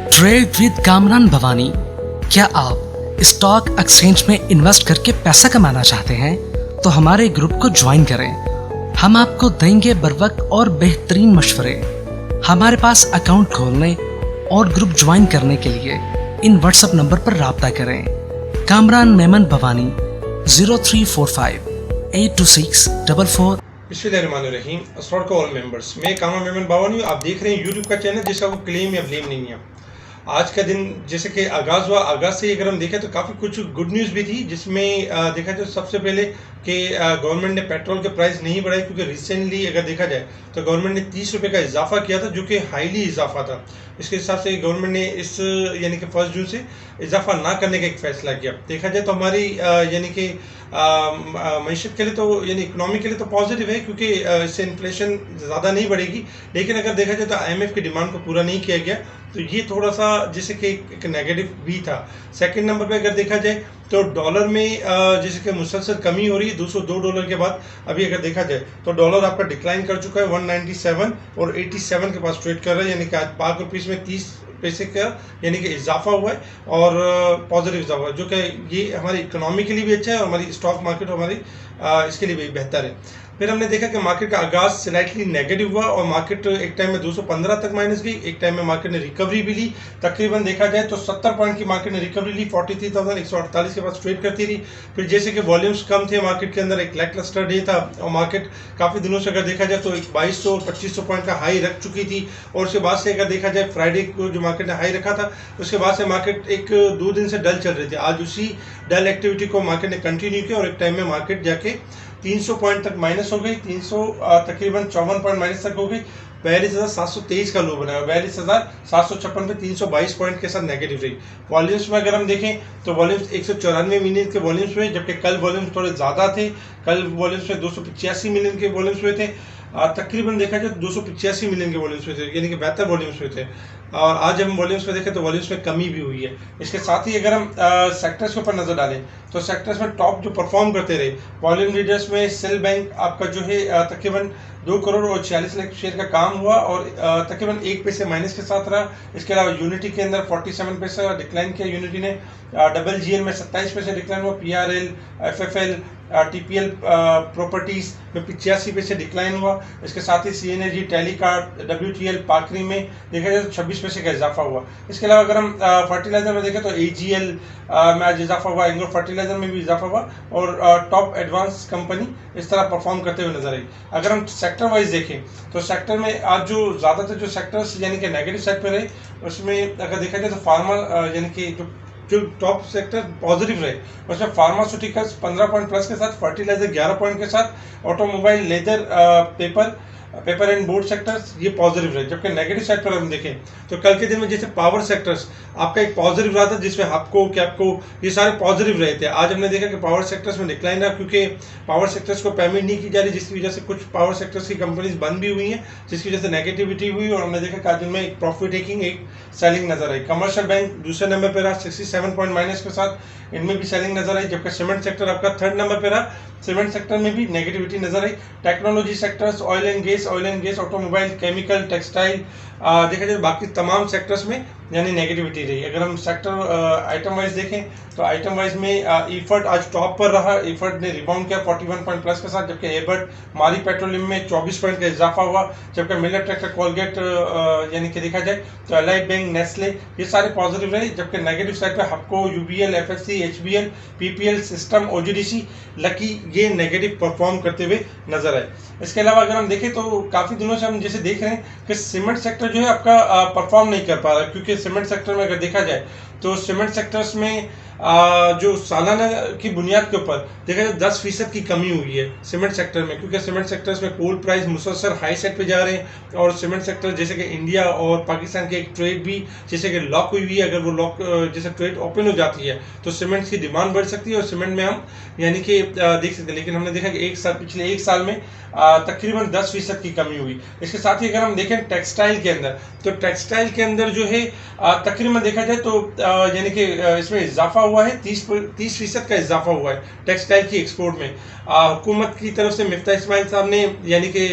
Trade with Kamran Bhavani. क्या आप stock exchange में इन्वेस्ट करके पैसा कमाना चाहते हैं तो हमारे ग्रुप को ज्वाइन करें। हम आपको देंगे बर वक्त और बेहतरीन मशवरे। हमारे पास अकाउंट खोलने और ग्रुप ज्वाइन करने के लिए इन व्हाट्सएप नंबर पर राब्ता करें। कामरान मेमन भवानी 0345 82644। बिस्मिल्लाहिर्रहमानिर्रहीम। अस्सलाम वालेकुम ऑल मेंबर्स। मैं कामरान मेमन भवानी। आप देख रहे हैं यूट्यूब का चैनल जिसका कोई क्लेम या ब्लेम नहीं है। आज का दिन जैसे कि आगाज़ हुआ, आगाज़ से अगर हम देखें तो काफ़ी कुछ गुड न्यूज़ भी थी, जिसमें देखा जाए सबसे पहले कि गवर्नमेंट ने पेट्रोल के प्राइस नहीं बढ़ाए, क्योंकि रिसेंटली अगर देखा जाए तो गवर्नमेंट ने 30 रुपये का इजाफा किया था, जो कि हाईली इजाफा था। इसके हिसाब से गवर्नमेंट ने इस यानी कि 1 जून से इजाफा ना करने का एक फ़ैसला किया। देखा जाए तो हमारी यानी कि मईशत के लिए तो यानी इकनॉमी के लिए तो पॉजिटिव है, क्योंकि इससे इन्फ्लेशन ज़्यादा नहीं बढ़ेगी। लेकिन अगर देखा जाए तो IMF की डिमांड को पूरा नहीं किया गया, तो ये थोड़ा सा जैसे कि एक नेगेटिव भी था। सेकंड नंबर पे अगर देखा जाए तो डॉलर में जैसे कि मुसलसल कमी हो रही है। $202 के बाद अभी अगर देखा जाए तो डॉलर आपका डिक्लाइन कर चुका है। 197 और 87 के पास ट्रेड कर रहा है, यानी कि आज पाक रुपीज़ में 30 पैसे का यानी कि इजाफा हुआ है और पॉजिटिव इजाफा हुआ है, जो कि ये हमारी इकोनॉमी के लिए भी अच्छा है और हमारी स्टॉक मार्केट हमारी इसके लिए भी बेहतर है। फिर हमने देखा कि मार्केट का आगाज स्लाइटली नेगेटिव हुआ और मार्केट एक टाइम में 215 तक माइनस गई। एक टाइम में मार्केट ने रिकवरी भी ली। तकरीबन देखा जाए तो 70 पॉइंट की मार्केट ने रिकवरी ली, 43,148 के पास ट्रेड करती रही। फिर जैसे कि वॉल्यूम्स कम थे मार्केट के अंदर, एक लैकलस्टर डे था और मार्केट काफ़ी दिनों से अगर देखा जाए तो 2200 और 2500 पॉइंट का हाई रख चुकी थी। और उसके बाद से अगर देखा जाए फ्राइडे को जो मार्केट ने हाई रखा था, उसके बाद से मार्केट एक 2 दिन से डल चल रही थी। आज उसी डल एक्टिविटी को मार्केट ने कंटिन्यू किया और एक टाइम में मार्केट जाके 300 पॉइंट तक माइनस हो गई। 300 तकरीबन 54 पॉइंट माइनस तक हो गई। 42,723 का लो बनाया। 42,756 पे 322 पॉइंट के साथ नेगेटिव रही। वॉल्यूम्स में अगर हम देखें तो वॉल्यूम्स 194 मिलियन के वॉल्यूम्स हुए, जबकि कल वॉल्यूम्स थोड़े ज़्यादा थे। कल वॉल्यूम्स में 285 मिलियन के वॉल्यूम्स हुए थे। तकरीबन देखा जाए तो 285 मिलियन के वॉल्यूम्स हुए थे, यानी कि बेहतर वॉल्यूम्स हुए थे। और आज हम वॉल्यूम्स में देखें तो वॉल्यूम्स में कमी भी हुई है। इसके साथ ही अगर हम सेक्टर्स के ऊपर नजर डालें तो सेक्टर्स में टॉप जो परफॉर्म करते रहे वॉल्यूम लीडर्स में सेल बैंक आपका जो है तकरीबन 2 करोड़ और 46 लाख शेयर का काम हुआ और तकरीबन 1 पैसे माइनस के साथ रहा। इसके अलावा यूनिटी के अंदर 47 पैसे डिक्लाइन किया यूनिटी ने। डबल GN में 27 पैसे डिक्लाइन हुआ। PRL, FFL, TPL प्रॉपर्टीज में 85 पैसे डिक्लाइन हुआ। इसके साथ ही CNG, टेलीकार्ड, WTL, पाकरी में देखा जाए तो 26 पैसे का इजाफा हुआ। इसके अलावा अगर हम फर्टिलाइजर में देखें तो AGL में आज इजाफा हुआ, एंग्रो फर्टिलाइजर में भी इजाफा हुआ और टॉप एडवांस कंपनी इस तरह परफॉर्म करते हुए नजर आई। अगर हम सेक्टर वाइज देखें तो सेक्टर में आज जो ज़्यादातर जो सेक्टर्स यानी कि नेगेटिव साइड पर रहे, उसमें अगर देखा जाए तो फार्मा यानी कि जो टॉप सेक्टर पॉजिटिव रहे, उसमें फार्मास्यूटिकल्स 15 पॉइंट प्लस के साथ, फर्टिलाइजर 11 पॉइंट के साथ, automobile, leather, paper and board sectors ये पॉजिटिव रहे। जबकि नेगेटिव साइड पर हम देखें तो कल के दिन में जैसे पावर सेक्टर्स आपका एक पॉजिटिव रहा था, जिसमें हपको, कैपको ये सारे पॉजिटिव रहे थे। आज हमने देखा कि पावर सेक्टर्स में डिक्लाइन रहा, क्योंकि पावर सेक्टर्स को पेमेंट नहीं की जा रही, जिसकी वजह से कुछ पावर सेक्टर्स की कंपनीज बंद भी हुई हैं, जिसकी वजह से नेगेटिविटी हुई और हमने देखा कि आज उनमें एक प्रॉफिट टेकिंग, एक सेलिंग नजर आई। कमर्शियल बैंक दूसरे नंबर पर रहा 67 पॉइंट माइनस के साथ, इनमें भी सेलिंग नजर आई। जबकि सीमेंट सेक्टर आपका 3rd नंबर पर रहा, सीमेंट सेक्टर में भी नेगेटिविटी नजर आई। Technology sectors, oil and gas, automobile, chemical, textile, देखा जाए बाकी तमाम सेक्टर्स में यानी नेगेटिविटी रही। अगर हम सेक्टर आइटम वाइज देखें तो आइटम वाइज में ईफर्ट आज टॉप पर रहा। ईफर्ट ने रिबाउंड किया 41 पॉइंट प्लस के साथ, जबकि एबर्ट, मारी पेट्रोलियम में 24 पॉइंट का इजाफा हुआ। जबकि मिलर ट्रैक्टर, कोलगेट यानी कि देखा जाए तो अलाइड बैंक, नेस्ले ये सारे पॉजिटिव रहे। जबकि नेगेटिव साइड पर हपको, UBL, FSC, HBL, PPL, system, OGDC, lucky ये नेगेटिव परफॉर्म करते हुए नजर आए। इसके अलावा अगर हम देखें तो काफ़ी दिनों से हम जैसे देख रहे हैं कि सीमेंट सेक्टर जो है आपका परफॉर्म नहीं कर पा रहा, क्योंकि सीमेंट सेक्टर में अगर देखा जाए तो सीमेंट सेक्टर्स में जो सालाना की बुनियाद के ऊपर देखा जाए 10% की कमी हुई है सीमेंट सेक्टर में, क्योंकि सीमेंट सेक्टर्स में कोल प्राइस मुसलसल हाई साइड पे जा रहे हैं और सीमेंट सेक्टर जैसे कि इंडिया और पाकिस्तान की एक ट्रेड भी जैसे कि लॉक हुई हुई है। अगर वो लॉक जैसे ट्रेड ओपन हो जाती है तो सीमेंट की डिमांड बढ़ सकती है और सीमेंट में हम यानी कि देख सकते हैं। लेकिन हमने देखा कि पिछले एक साल में तकरीबन 10% की कमी हुई। इसके साथ ही अगर हम देखें टेक्सटाइल के अंदर तो टेक्सटाइल के अंदर जो है तकरीबन देखा जाए तो यानी कि इसमें इजाफा हुआ है, 30% का इजाफा हुआ है टेक्सटाइल की एक्सपोर्ट में। हुकूमत की तरफ से मिफ्ता इस्माइल साहब ने यानी कि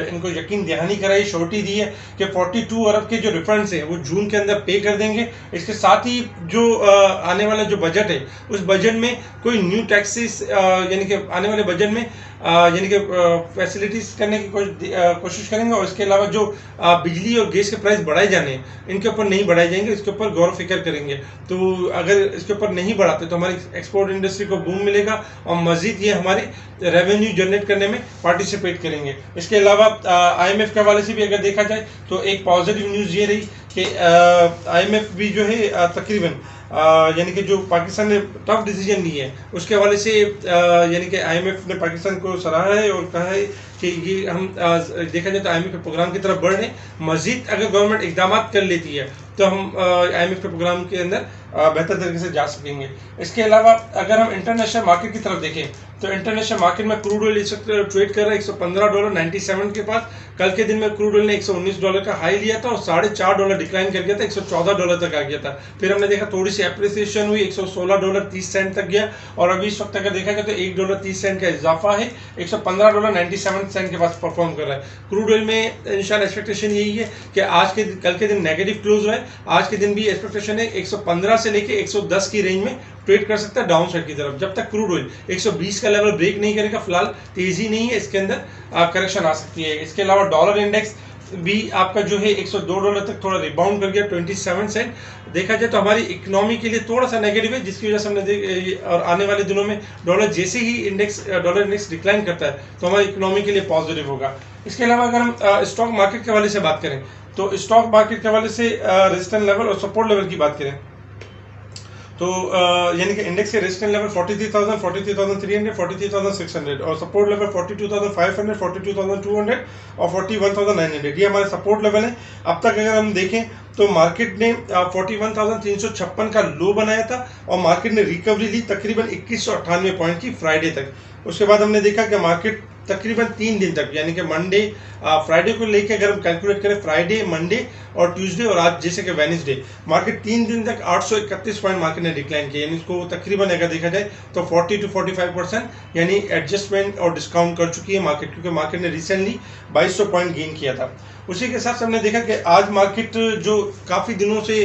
इनको यकीन दहानी कराई, श्योरिटी दी है कि 42 अरब के जो रिफंड्स हैं वो जून के अंदर पे कर देंगे। इसके साथ ही जो आने वाला जो बजट है उस बजट में कोई न्यू टैक्सेस यानी कि आने वाले बजट में यानी कि फैसिलिटीज करने की कोशिश करेंगे, और इसके अलावा जो बिजली और गैस के प्राइस बढ़ाए जाने हैं इनके ऊपर नहीं बढ़ाए जाएंगे, इसके ऊपर गौर फिक्र करेंगे। तो अगर इसके ऊपर नहीं बढ़ाते तो हमारी एक्सपोर्ट इंडस्ट्री को बूम मिलेगा और मजीद ये हमारे रेवेन्यू जनरेट करने में पार्टिसिपेट करेंगे। इसके अलावा IMF के हवाले से भी अगर देखा जाए तो एक पॉजिटिव न्यूज़ ये रही कि IMF भी जो है तकरीबन यानी कि जो पाकिस्तान ने टफ डिसीजन ली है उसके हवाले से यानी कि IMF ने पाकिस्तान को सराहा है और कहा है कि ये हम देखा जाए तो IMF के प्रोग्राम की तरफ बढ़ रहे हैं। मजीद अगर गवर्नमेंट इकदाम कर लेती है तो हम IMF के प्रोग्राम के अंदर बेहतर तरीके से जा सकेंगे। इसके अलावा अगर हम इंटरनेशनल मार्केट की तरफ देखें तो इंटरनेशनल मार्केट में क्रूड ऑयल इस वक्त ट्रेड कर रहा है $115.97 के पास। कल के दिन में क्रूड ऑयल ने $119 का हाई लिया था और $4.5 डिक्लाइन कर गया था, $114 तक आ गया था। फिर हमने देखा थोड़ी सी एप्रिसिएशन हुई, $116.30 तक गया, और अभी इस वक्त अगर देखा जाए तो $1.30 का इजाफा है, $115.97 के पास परफॉर्म कर रहा है। क्रूड ऑयल में इंशाल्लाह एक्सपेक्टेशन यही है कि कल के दिन नेगेटिव क्लोज हुआ है, आज के दिन भी एक्सपेक्टेशन है 115 से लेके 110 की रेंज में ट्रेड कर सकता है डाउन साइड की तरफ। जब तक क्रूड ऑयल 120 का लेवल ब्रेक नहीं करेगा फिलहाल तेजी नहीं है, इसके अंदर करेक्शन आ सकती है। इसके अलावा डॉलर इंडेक्स भी आपका जो है $102 तक थोड़ा रिबाउंड कर गया, 27 सेंट। देखा जाए तो हमारी इकोनॉमी के लिए थोड़ा सा नेगेटिव है, जिसकी वजह से हमने और आने वाले दिनों में डॉलर जैसे ही डॉलर इंडेक्स डिक्लाइन करता है तो हमारी इकोनॉमी के लिए पॉजिटिव होगा। इसके अलावा अगर हम स्टॉक मार्केट के हवाले से बात करें तो स्टॉक मार्केट के हवाले से रेजिस्टेंस लेवल और सपोर्ट लेवल की बात करें तो यानी कि इंडेक्स के रेजिस्टेंस लेवल 43,000, 43,300, 43,600 और सपोर्ट लेवल 42,500, 42,200 और 41,900, ये हमारे सपोर्ट लेवल है। अब तक अगर हम देखें तो मार्केट ने 41,356 का लो बनाया था और मार्केट ने रिकवरी ली तकरीबन 2198 पॉइंट की फ्राइडे तक। उसके बाद हमने देखा कि मार्केट तकरीबन 3 दिन तक यानी कि मंडे फ्राइडे को लेके अगर हम कैलकुलेट करें फ्राइडे, मंडे और ट्यूसडे और आज जैसे कि वेडनेसडे, मार्केट 3 दिन तक 831 पॉइंट मार्केट ने डिक्लाइन किया, यानी इसको तकरीबन अगर देखा जाए तो 40 to 45% यानी एडजस्टमेंट और डिस्काउंट कर चुकी है मार्केट, क्योंकि मार्केट ने रिसेंटली 2200 पॉइंट गेन किया था। उसी के साथ हमने देखा कि आज मार्केट जो काफ़ी दिनों से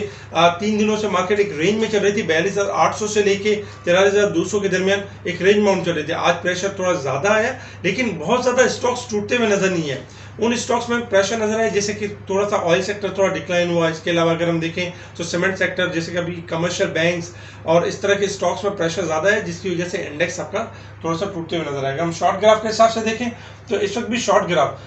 3 दिनों से मार्केट एक रेंज में चल रही थी, 42,800 से लेके 43,200 के दरमियान एक रेंज माउंट चल रही थी। आज प्रेशर थोड़ा ज़्यादा आया लेकिन बहुत ज़्यादा स्टॉक्स टूटते हुए नजर नहीं है। उन स्टॉक्स में प्रेशर नजर आया जैसे कि थोड़ा सा ऑयल सेक्टर थोड़ा डिक्लाइन हुआ। इसके अलावा अगर हम देखें तो सीमेंट सेक्टर जैसे कि अभी कमर्शियल बैंक्स और इस तरह के स्टॉक्स में प्रेशर ज़्यादा है, जिसकी वजह से इंडेक्स आपका थोड़ा सा टूटते हुए नजर आएगा। हम शॉर्ट ग्राफ के हिसाब से देखें तो इस वक्त भी शॉर्ट ग्राफ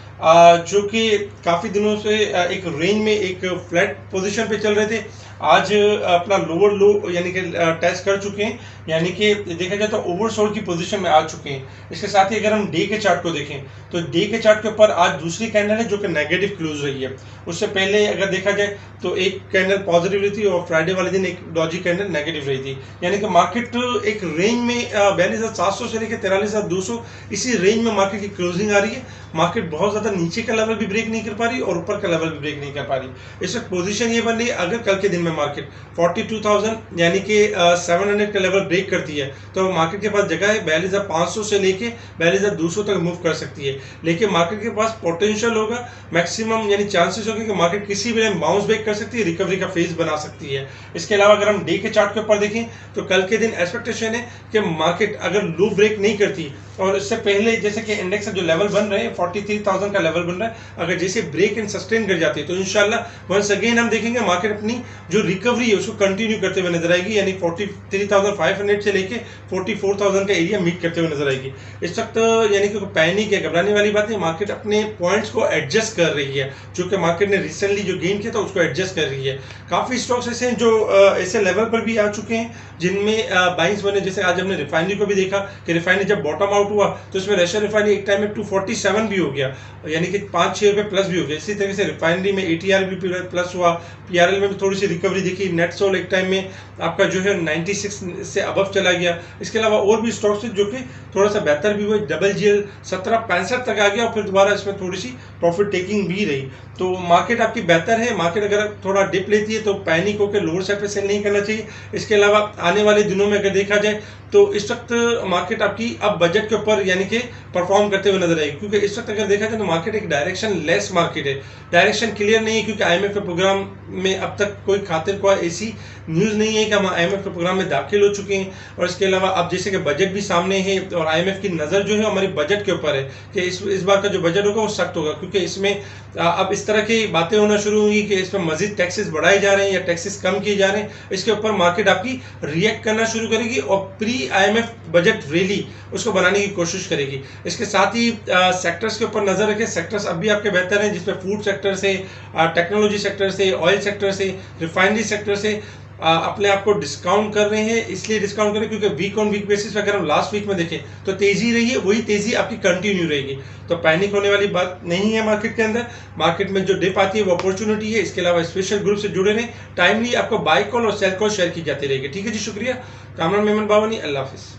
जो कि काफ़ी दिनों से एक रेंज में एक फ्लैट पोजीशन पे चल रहे थे, आज अपना लोअर लो यानी कि टेस्ट कर चुके हैं, यानी कि देखा जाए तो ओवरसोल्ड की पोजीशन में आ चुके हैं। इसके साथ ही अगर हम डे के चार्ट को देखें तो डे के चार्ट के ऊपर आज दूसरी कैंडल है जो कि नेगेटिव क्लोज रही है। उससे पहले अगर देखा जाए तो एक कैंडल पॉजिटिव रही थी और फ्राइडे वाले दिन एक डॉजी कैंडल नेगेटिव रही थी, यानी कि मार्केट एक रेंज में 42,700 से लेकर 43,200 इसी रेंज में मार्केट की क्लोजिंग आ रही है। मार्केट बहुत ज़्यादा नीचे का लेवल भी ब्रेक नहीं कर पा रही और ऊपर का लेवल भी ब्रेक नहीं कर पा रही। इस वक्त पोजीशन ये बन रही है अगर कल के दिन में मार्केट 42,000 यानी कि 700 का लेवल ब्रेक करती है तो मार्केट के पास जगह है 42,500 से लेके 42,200 तक मूव कर सकती है। लेकिन मार्केट के पास पोटेंशियल होगा, मैक्सिमम यानी चांसेस होंगे कि मार्केट किसी भी टाइम बाउंस बैक कर सकती है, रिकवरी का फेज बना सकती है। इसके अलावा अगर हम डे के चार्ट के ऊपर देखें तो कल के दिन एक्सपेक्टेशन है कि मार्केट अगर लो ब्रेक नहीं करती और इससे पहले जैसे कि इंडेक्स जो लेवल बन रहे हैं 43,000 का लेवल बन रहा है, अगर जैसे ब्रेक एंड सस्टेन कर जाती है तो इंशाल्लाह वंस अगेन हम देखेंगे मार्केट अपनी जो रिकवरी है उसको कंटिन्यू करते हुए नजर आएगी, यानी 43,500 से लेके 44,000 का एरिया मीट करते हुए नजर आएगी। इस वक्त यानी कि पैनिक या घबराने वाली बात नहीं, मार्केट अपने पॉइंट्स को एडजस्ट कर रही है, जो कि मार्केट ने रिसेंटली जो गेन किया था उसको एडजस्ट कर रही है। काफ़ी स्टॉक्स ऐसे हैं जो ऐसे लेवल पर भी आ चुके हैं जिनमें बाइंग्स बने, जैसे आज हमने रिफाइनरी को भी देखा कि रिफाइनरी जब बॉटम आउट आउट हुआ तो इसमें रशियन रिफाइनरी एक टाइम में 247 भी हो गया, यानी कि 5-6 रुपये प्लस भी हो गया। इसी तरीके से रिफाइनरी में ATR भी प्लस हुआ, PRL में भी थोड़ी सी रिकवरी दिखी, नेट सोल एक टाइम में आपका जो है 96 से अबव चला गया। इसके अलावा और भी स्टॉक्स जो कि थोड़ा सा बेहतर भी हुए, WGL 1765 तक आ गया और फिर दोबारा इसमें थोड़ी सी प्रॉफिट टेकिंग भी रही। तो मार्केट आपकी बेहतर है। मार्केट अगर थोड़ा डिप लेती है तो पैनिक होकर लोअर साइड पे सेल नहीं करना चाहिए। इसके अलावा आने वाले दिनों में अगर देखा जाए तो इस वक्त मार्केट आपकी अब बजट के ऊपर यानी कि परफॉर्म करते हुए नजर आएगी, क्योंकि इस वक्त अगर देखा जाए तो मार्केट एक डायरेक्शन लेस मार्केट है, डायरेक्शन क्लियर नहीं है, क्योंकि IMF के प्रोग्राम में अब तक कोई खातिर कोई ऐसी न्यूज़ नहीं है कि हम IMF के प्रोग्राम में दाखिल हो चुके हैं। और इसके अलावा अब जैसे कि बजट भी सामने है और IMF की नज़र जो है हमारी बजट के ऊपर है कि इस बार का जो बजट होगा वो सख्त होगा, क्योंकि इसमें अब इस तरह की बातें होना शुरू होंगी कि इसमें मजीद टैक्सेस बढ़ाए जा रहे हैं या टैक्सेस कम किए जा रहे हैं। इसके ऊपर मार्केट आपकी रिएक्ट करना शुरू करेगी और प्री IMF बजट रैली उसको बनाने की कोशिश करेगी। इसके साथ ही सेक्टर्स के ऊपर नजर रखें। सेक्टर्स अब भी आपके बेहतर हैं, जिसमें फूड सेक्टर से, टेक्नोलॉजी सेक्टर से, ऑयल सेक्टर से, रिफाइनरी सेक्टर से अपने आप को डिस्काउंट कर रहे हैं। इसलिए डिस्काउंट करें क्योंकि वीक ऑन वीक बेसिस पे अगर हम लास्ट वीक में देखें तो तेजी रही है, वही तेजी आपकी कंटिन्यू रहेगी। तो पैनिक होने वाली बात नहीं है मार्केट के अंदर। मार्केट में जो डिप आती है वो अपॉर्चुनिटी है। इसके अलावा स्पेशल ग्रुप से जुड़े रहें, टाइमली आपको बाय कॉल और सेल कॉल शेयर की जाती रहेगी। ठीक है जी, शुक्रिया। कामरान मेमन बावानी, अल्लाह हाफिज़।